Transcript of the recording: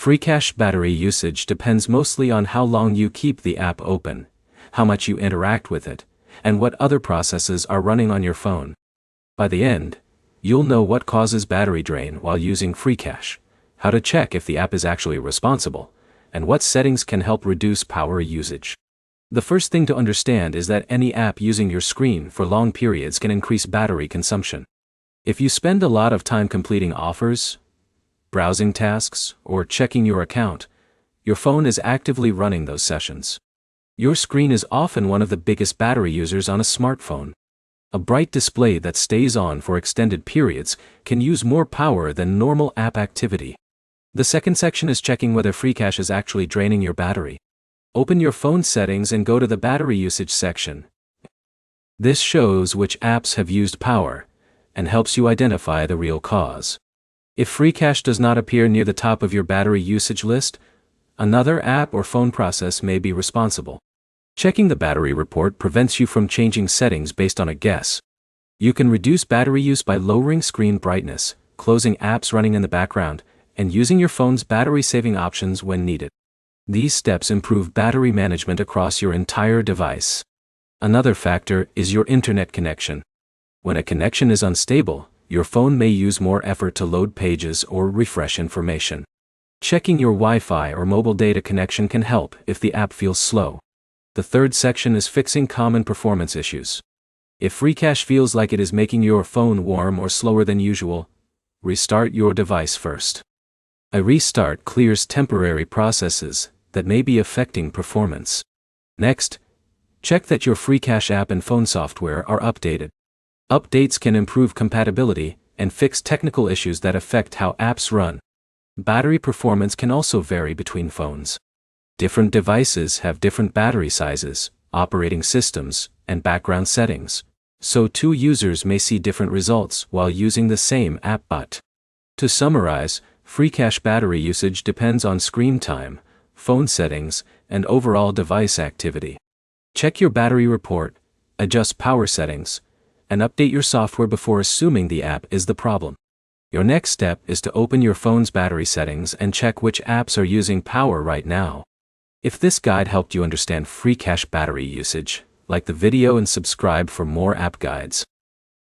Freecash battery usage depends mostly on how long you keep the app open, how much you interact with it, and what other processes are running on your phone. By the end, you'll know what causes battery drain while using Freecash, how to check if the app is actually responsible, and what settings can help reduce power usage. The first thing to understand is that any app using your screen for long periods can increase battery consumption. If you spend a lot of time completing offers, browsing tasks, or checking your account, your phone is actively running those sessions. Your screen is often one of the biggest battery users on a smartphone. A bright display that stays on for extended periods can use more power than normal app activity. The second section is checking whether Freecash is actually draining your battery. Open your phone settings and go to the battery usage section. This shows which apps have used power and helps you identify the real cause. If Freecash does not appear near the top of your battery usage list, another app or phone process may be responsible. Checking the battery report prevents you from changing settings based on a guess. You can reduce battery use by lowering screen brightness, closing apps running in the background, and using your phone's battery-saving options when needed. These steps improve battery management across your entire device. Another factor is your internet connection. When a connection is unstable, your phone may use more effort to load pages or refresh information. Checking your Wi-Fi or mobile data connection can help if the app feels slow. The third section is fixing common performance issues. If Freecash feels like it is making your phone warm or slower than usual, restart your device first. A restart clears temporary processes that may be affecting performance. Next, check that your Freecash app and phone software are updated. Updates can improve compatibility and fix technical issues that affect how apps run. Battery performance can also vary between phones. Different devices have different battery sizes, operating systems, and background settings, so two users may see different results while using the same app. But to summarize, Freecash battery usage depends on screen time, phone settings, and overall device activity. Check your battery report, adjust power settings, and update your software before assuming the app is the problem. Your next step is to open your phone's battery settings and check which apps are using power right now. If this guide helped you understand Freecash battery usage, like the video and subscribe for more app guides.